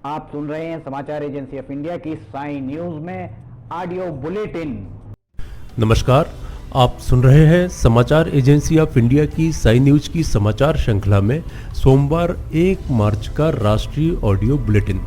आप सुन रहे हैं समाचार एजेंसी ऑफ इंडिया की साई न्यूज में ऑडियो बुलेटिन। नमस्कार, आप सुन रहे हैं समाचार एजेंसी ऑफ इंडिया की साई न्यूज की समाचार श्रृंखला में सोमवार 1 मार्च का राष्ट्रीय ऑडियो बुलेटिन।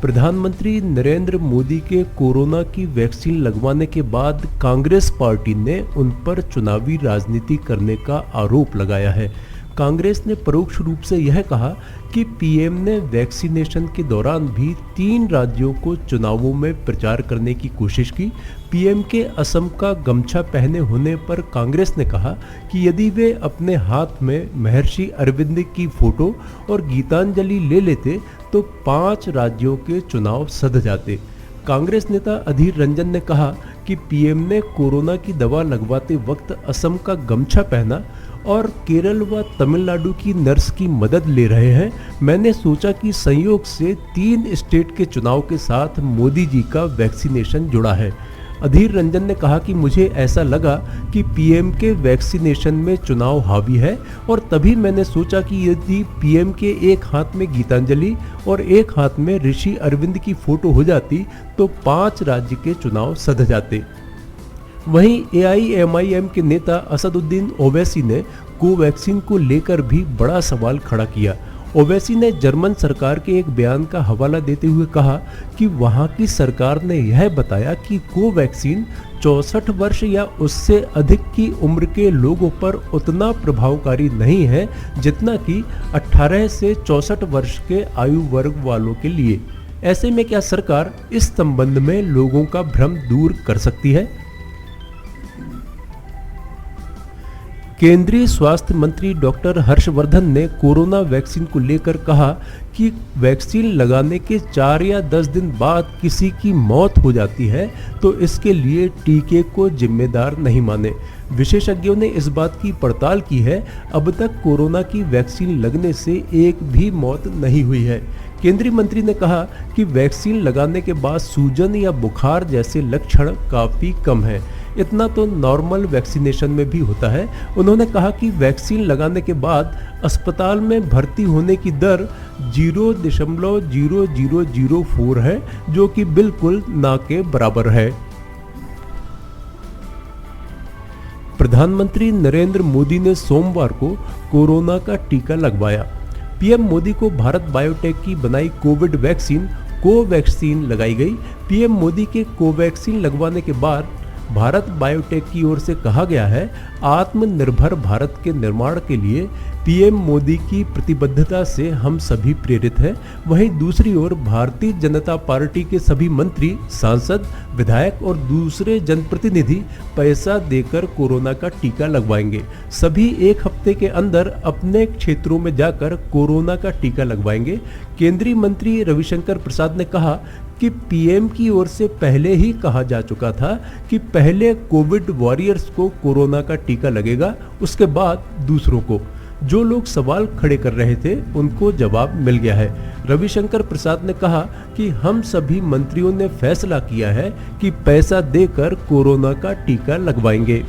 प्रधानमंत्री नरेंद्र मोदी के कोरोना की वैक्सीन लगवाने के बाद कांग्रेस पार्टी ने उन पर चुनावी राजनीति करने का आरोप लगाया है। कांग्रेस ने परोक्ष रूप से यह कहा कि पीएम ने वैक्सीनेशन के दौरान भी 3 राज्यों को चुनावों में प्रचार करने की कोशिश की। पीएम के असम का गमछा पहने होने पर कांग्रेस ने कहा कि यदि वे अपने हाथ में महर्षि अरविंद की फोटो और गीतांजलि ले लेते तो 5 राज्यों के चुनाव सध जाते। कांग्रेस नेता अधीर रंजन ने कहा कि पीएम ने कोरोना की दवा लगवाते वक्त असम का गमछा पहना और केरल व तमिलनाडु की नर्स की मदद ले रहे हैं। मैंने सोचा कि संयोग से 3 स्टेट के चुनाव के साथ मोदी जी का वैक्सीनेशन जुड़ा है। अधीर रंजन ने कहा कि मुझे ऐसा लगा कि पीएम के वैक्सीनेशन में चुनाव हावी है और तभी मैंने सोचा कि यदि पीएम के एक हाथ में गीतांजलि और एक हाथ में ऋषि अरविंद की फोटो हो जाती तो 5 राज्य के चुनाव सध जाते। वहीं एआईएमआईएम के नेता असदुद्दीन ओवैसी ने कोवैक्सीन को लेकर भी बड़ा सवाल खड़ा किया। ओवैसी ने जर्मन सरकार के एक बयान का हवाला देते हुए कहा कि वहां की सरकार ने यह बताया कि कोवैक्सीन 64 वर्ष या उससे अधिक की उम्र के लोगों पर उतना प्रभावकारी नहीं है जितना कि 18 से 64 वर्ष के आयु वर्ग वालों के लिए। ऐसे में क्या सरकार इस संबंध में लोगों का भ्रम दूर कर सकती है? केंद्रीय स्वास्थ्य मंत्री डॉक्टर हर्षवर्धन ने कोरोना वैक्सीन को लेकर कहा कि वैक्सीन लगाने के 4 या 10 दिन बाद किसी की मौत हो जाती है तो इसके लिए टीके को जिम्मेदार नहीं माने। विशेषज्ञों ने इस बात की पड़ताल की है, अब तक कोरोना की वैक्सीन लगने से एक भी मौत नहीं हुई है। केंद्रीय मंत्री ने कहा कि वैक्सीन लगाने के बाद सूजन या बुखार जैसे लक्षण काफी कम है। इतना तो नॉर्मल वैक्सीनेशन में भी होता है। उन्होंने कहा कि वैक्सीन लगाने के बाद अस्पताल में भर्ती होने की दर 0.0004 है, जो कि बिल्कुल ना के बराबर है। प्रधानमंत्री नरेंद्र मोदी ने सोमवार को कोरोना का टीका लगवाया। पीएम मोदी को भारत बायोटेक की बनाई कोविड वैक्सीन कोवैक्सीन लगाई गई। पीएम मोदी के कोवैक्सीन लगवाने के बाद भारत बायोटेक की ओर से कहा गया है, आत्मनिर्भर भारत के निर्माण के लिए पीएम मोदी की प्रतिबद्धता से हम सभी प्रेरित हैं। वहीं दूसरी ओर भारतीय जनता पार्टी के सभी मंत्री, सांसद, विधायक और दूसरे जनप्रतिनिधि पैसा देकर कोरोना का टीका लगवाएंगे। सभी 1 हफ्ते के अंदर अपने क्षेत्रों में जाकर कोरोना का टीका लगवाएंगे। केंद्रीय मंत्री रविशंकर प्रसाद ने कहा कि पीएम की ओर से पहले ही कहा जा चुका था कि पहले कोविड वॉरियर्स को कोरोना का टीका लगेगा, उसके बाद दूसरों को। जो लोग सवाल खड़े कर रहे थे उनको जवाब मिल गया है। रविशंकर प्रसाद ने कहा कि हम सभी मंत्रियों ने फैसला किया है कि पैसा देकर कोरोना का टीका लगवाएंगे।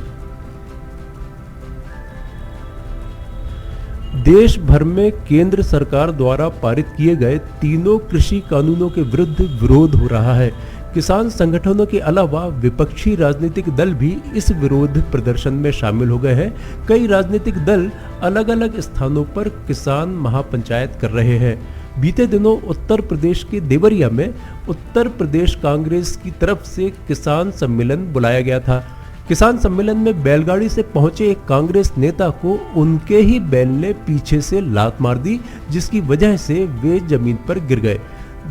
देश भर में केंद्र सरकार द्वारा पारित किए गए 3 कृषि कानूनों के विरुद्ध विरोध हो रहा है। किसान संगठनों के अलावा विपक्षी राजनीतिक दल भी इस विरोध प्रदर्शन में शामिल हो गए हैं। कई राजनीतिक दल अलग अलग स्थानों पर किसान महापंचायत कर रहे हैं। बीते दिनों उत्तर प्रदेश के देवरिया में उत्तर प्रदेश कांग्रेस की तरफ से किसान सम्मेलन बुलाया गया था। किसान सम्मेलन में बैलगाड़ी से पहुंचे एक कांग्रेस नेता को उनके ही बैल ने पीछे से लात मार दी, जिसकी वजह से वे जमीन पर गिर गए।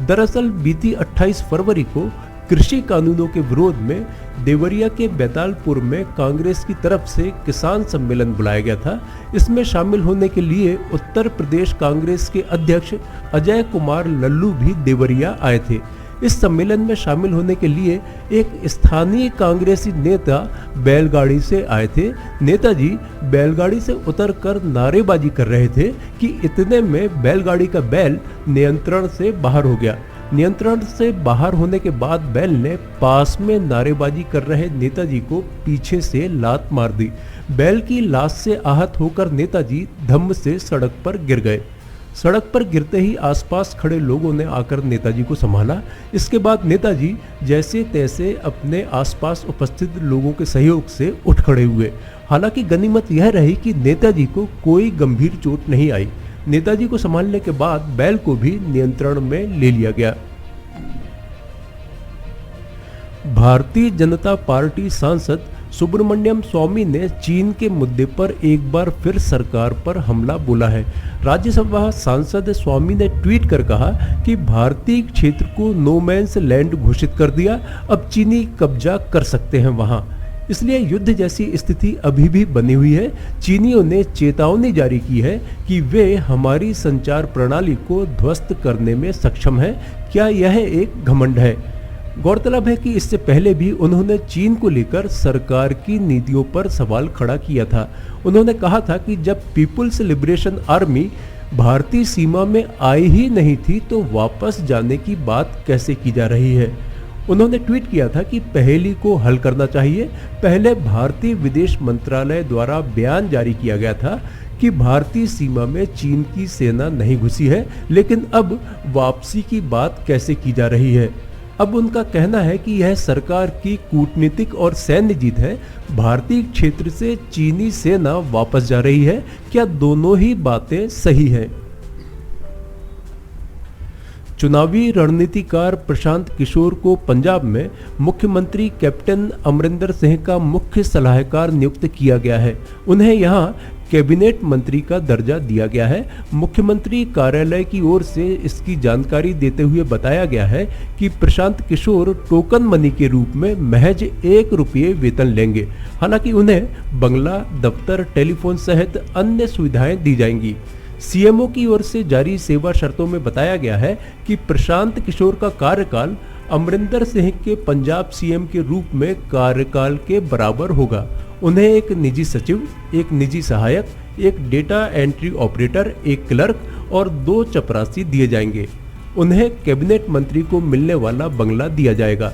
दरअसल बीती 28 फरवरी को कृषि कानूनों के विरोध में देवरिया के बैतालपुर में कांग्रेस की तरफ से किसान सम्मेलन बुलाया गया था। इसमें शामिल होने के लिए उत्तर प्रदेश कांग्रेस के अध्यक्ष अजय कुमार लल्लू भी देवरिया आए थे। इस सम्मेलन में शामिल होने के लिए एक स्थानीय कांग्रेसी नेता बैलगाड़ी से आए थे। नेताजी बैलगाड़ी से उतरकर नारेबाजी कर रहे थे कि इतने में बैलगाड़ी का बैल नियंत्रण से बाहर हो गया। नियंत्रण से बाहर होने के बाद बैल ने पास में नारेबाजी कर रहे नेताजी को पीछे से लात मार दी। बैल की लाश से आहत होकर नेताजी धम्म से सड़क पर गिर गए। सड़क पर गिरते ही आसपास खड़े लोगों ने आकर नेताजी को संभाला। इसके बाद नेताजी जैसे तैसे अपने आसपास उपस्थित लोगों के सहयोग से उठ खड़े हुए। हालांकि गनीमत यह रही कि नेताजी को कोई गंभीर चोट नहीं आई। नेताजी को संभालने के बाद बैल को भी नियंत्रण में ले लिया गया। भारतीय जनता पार्टी सांसद सुब्रमण्यम स्वामी ने चीन के मुद्दे पर एक बार फिर सरकार पर हमला बोला है। राज्यसभा सांसद स्वामी ने ट्वीट कर कहा कि भारतीय क्षेत्र को नो मैंस लैंड घोषित कर दिया, अब चीनी कब्जा कर सकते हैं वहां, इसलिए युद्ध जैसी स्थिति अभी भी बनी हुई है। चीनियों ने चेतावनी जारी की है कि वे हमारी संचार प्रणाली को ध्वस्त करने में सक्षम हैं। क्या यह एक घमंड है? गौरतलब है कि इससे पहले भी उन्होंने चीन को लेकर सरकार की नीतियों पर सवाल खड़ा किया था। उन्होंने कहा था कि जब पीपुल्स लिबरेशन आर्मी भारतीय सीमा में आई ही नहीं थी तो वापस जाने की बात कैसे की जा रही है। उन्होंने ट्वीट किया था कि पहेली को हल करना चाहिए। पहले भारतीय विदेश मंत्रालय द्वारा बयान जारी किया गया था कि भारतीय सीमा में चीन की सेना नहीं घुसी है, लेकिन अब वापसी की बात कैसे की जा रही है। अब उनका कहना है कि यह सरकार की कूटनीतिक और सैन्य जीत है। भारतीय क्षेत्र से चीनी सेना वापस जा रही है। क्या दोनों ही बातें सही हैं? चुनावी रणनीतिकार प्रशांत किशोर को पंजाब में मुख्यमंत्री कैप्टन अमरिंदर सिंह का मुख्य सलाहकार नियुक्त किया गया है। उन्हें यहां कैबिनेट मंत्री का दर्जा दिया गया है। मुख्यमंत्री कार्यालय की ओर से इसकी जानकारी देते हुए बताया गया है कि प्रशांत किशोर टोकन मनी के रूप में महज ₹1 वेतन लेंगे। हालांकि उन्हें बंगला, दफ्तर, टेलीफोन सहित अन्य सुविधाएं दी जाएंगी। सीएमओ की ओर से जारी सेवा शर्तों में बताया गया है कि प्रशांत किशोर का कार्यकाल अमरिंदर सिंह के पंजाब सीएम के रूप में कार्यकाल के बराबर होगा। उन्हें एक निजी सचिव, एक निजी सहायक, एक डेटा एंट्री ऑपरेटर, एक क्लर्क और 2 चपरासी दिए जाएंगे। उन्हें कैबिनेट मंत्री को मिलने वाला बंगला दिया जाएगा।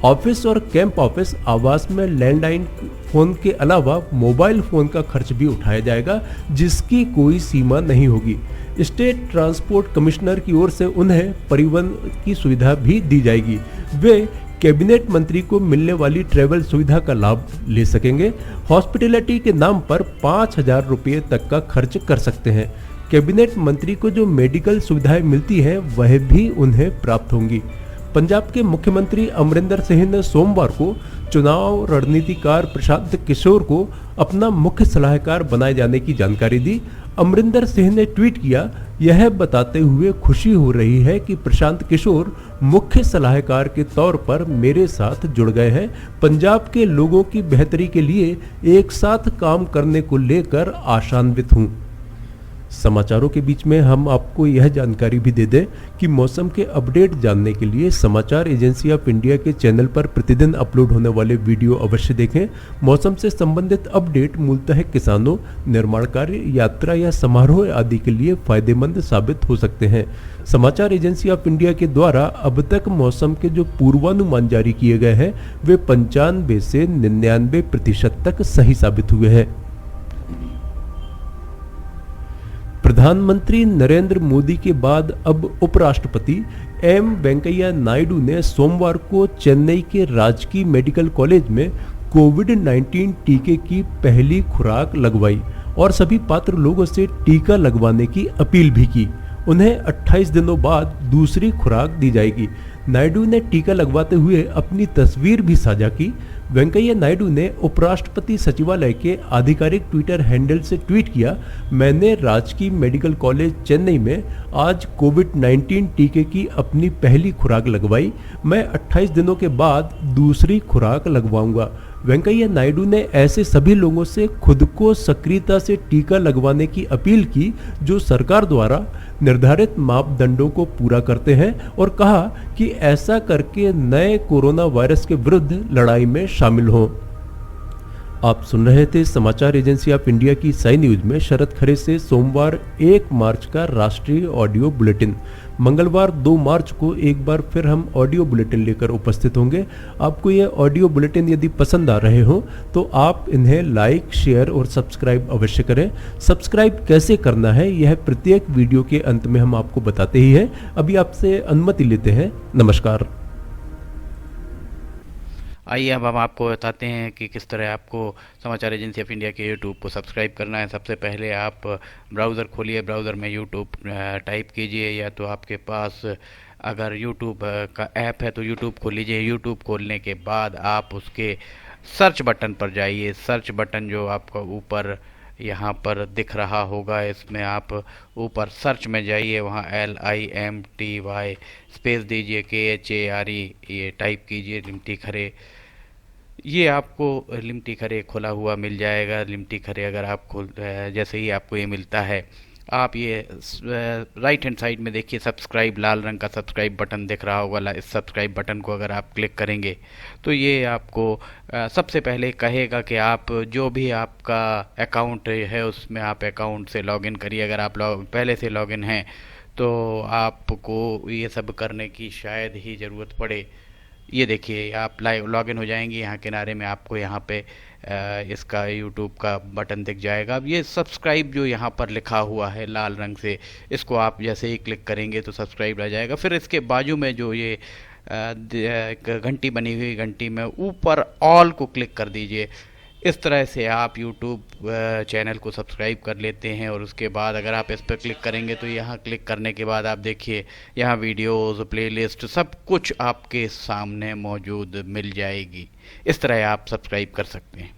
ऑफिस और कैंप ऑफिस आवास में लैंडलाइन फोन के अलावा मोबाइल फोन का खर्च भी उठाया जाएगा, जिसकी कोई सीमा नहीं होगी। स्टेट ट्रांसपोर्ट कमिश्नर की ओर से उन्हें परिवहन की सुविधा भी दी जाएगी। वे कैबिनेट मंत्री को मिलने वाली ट्रैवल सुविधा का लाभ ले सकेंगे। हॉस्पिटैलिटी के नाम पर ₹5000 तक का खर्च कर सकते हैं। कैबिनेट मंत्री को जो मेडिकल सुविधाएं मिलती हैं वह भी उन्हें प्राप्त होंगी। पंजाब के मुख्यमंत्री अमरिंदर सिंह ने सोमवार को चुनाव रणनीतिकार प्रशांत किशोर को अपना मुख्य सलाहकार बनाए जाने की जानकारी दी। अमरिंदर सिंह ने ट्वीट किया, यह बताते हुए खुशी हो रही है कि प्रशांत किशोर मुख्य सलाहकार के तौर पर मेरे साथ जुड़ गए हैं। पंजाब के लोगों की बेहतरी के लिए एक साथ काम करने को लेकर आशान्वित हूं। समाचारों के बीच में हम आपको यह जानकारी भी दे दें कि मौसम के अपडेट जानने के लिए समाचार एजेंसी ऑफ इंडिया के चैनल पर प्रतिदिन अपलोड होने वाले वीडियो अवश्य देखें। मौसम से संबंधित अपडेट मूलतः किसानों, निर्माण कार्य, यात्रा या समारोह आदि के लिए फायदेमंद साबित हो सकते हैं। समाचार एजेंसी ऑफ इंडिया के द्वारा अब तक मौसम के जो पूर्वानुमान जारी किए गए हैं वे 95 से 99% तक सही साबित हुए हैं। प्रधानमंत्री नरेंद्र मोदी के बाद अब उपराष्ट्रपति एम वेंकैया नायडू ने सोमवार को चेन्नई के राजकीय मेडिकल कॉलेज में कोविड-19 टीके की पहली खुराक लगवाई और सभी पात्र लोगों से टीका लगवाने की अपील भी की। उन्हें 28 दिनों बाद दूसरी खुराक दी जाएगी। नायडू ने टीका लगवाते हुए अपनी तस्वीर भी साझा की। वेंकैया नायडू ने उपराष्ट्रपति सचिवालय के आधिकारिक ट्विटर हैंडल से ट्वीट किया, मैंने राजकीय मेडिकल कॉलेज चेन्नई में आज कोविड-19 टीके की अपनी पहली खुराक लगवाई। मैं 28 दिनों के बाद दूसरी खुराक लगवाऊंगा। वेंकैया नायडू ने ऐसे सभी लोगों से खुद को सक्रियता से टीका लगवाने की अपील की जो सरकार द्वारा निर्धारित मापदंडों को पूरा करते हैं और कहा कि ऐसा करके नए कोरोना वायरस के विरुद्ध लड़ाई में शामिल हों। आप सुन रहे थे समाचार एजेंसी ऑफ इंडिया की साई न्यूज में शरद खरे से सोमवार 1 मार्च का राष्ट्रीय ऑडियो बुलेटिन। मंगलवार 2 मार्च को एक बार फिर हम ऑडियो बुलेटिन लेकर उपस्थित होंगे। आपको ये ऑडियो बुलेटिन यदि पसंद आ रहे हो तो आप इन्हें लाइक, शेयर और सब्सक्राइब अवश्य करें। सब्सक्राइब कैसे करना है यह प्रत्येक वीडियो के अंत में हम आपको बताते ही हैं। अभी आपसे अनुमति लेते हैं। नमस्कार। आइए अब हम आपको बताते हैं कि किस तरह आपको समाचार एजेंसी ऑफ इंडिया के यूट्यूब को सब्सक्राइब करना है। सबसे पहले आप ब्राउज़र खोलिए, ब्राउज़र में यूट्यूब टाइप कीजिए, या तो आपके पास अगर यूट्यूब का ऐप है तो यूट्यूब खोल लीजिए। यूट्यूब खोलने के बाद आप उसके सर्च बटन पर जाइए। सर्च बटन जो आपको ऊपर यहाँ पर दिख रहा होगा, इसमें आप ऊपर सर्च में जाइए, वहाँ LIMTY स्पेस दीजिए, KHARE ये टाइप कीजिए, लिमटी खरे। ये आपको लिमटी खरे खुला हुआ मिल जाएगा। लिमटी खरे अगर आप जैसे ही आपको ये मिलता है, आप ये राइट हैंड साइड में देखिए सब्सक्राइब, लाल रंग का सब्सक्राइब बटन दिख रहा होगा। इस सब्सक्राइब बटन को अगर आप क्लिक करेंगे तो ये आपको सबसे पहले कहेगा कि आप जो भी आपका अकाउंट है उसमें आप अकाउंट से लॉगिन करिए। अगर आप पहले से लॉगिन हैं तो आपको ये सब करने की शायद ही ज़रूरत पड़े। ये देखिए आप लाइव लॉगिन हो जाएंगे। यहाँ किनारे में आपको यहाँ पे इसका यूट्यूब का बटन दिख जाएगा। अब ये सब्सक्राइब जो यहाँ पर लिखा हुआ है लाल रंग से, इसको आप जैसे ही क्लिक करेंगे तो सब्सक्राइब आ जाएगा। फिर इसके बाजू में जो ये घंटी बनी हुई, घंटी में ऊपर ऑल को क्लिक कर दीजिए। इस तरह से आप YouTube चैनल को सब्सक्राइब कर लेते हैं। और उसके बाद अगर आप इस पर क्लिक करेंगे तो यहाँ क्लिक करने के बाद आप देखिए यहाँ वीडियोज़, प्लेलिस्ट सब कुछ आपके सामने मौजूद मिल जाएगी। इस तरह आप सब्सक्राइब कर सकते हैं।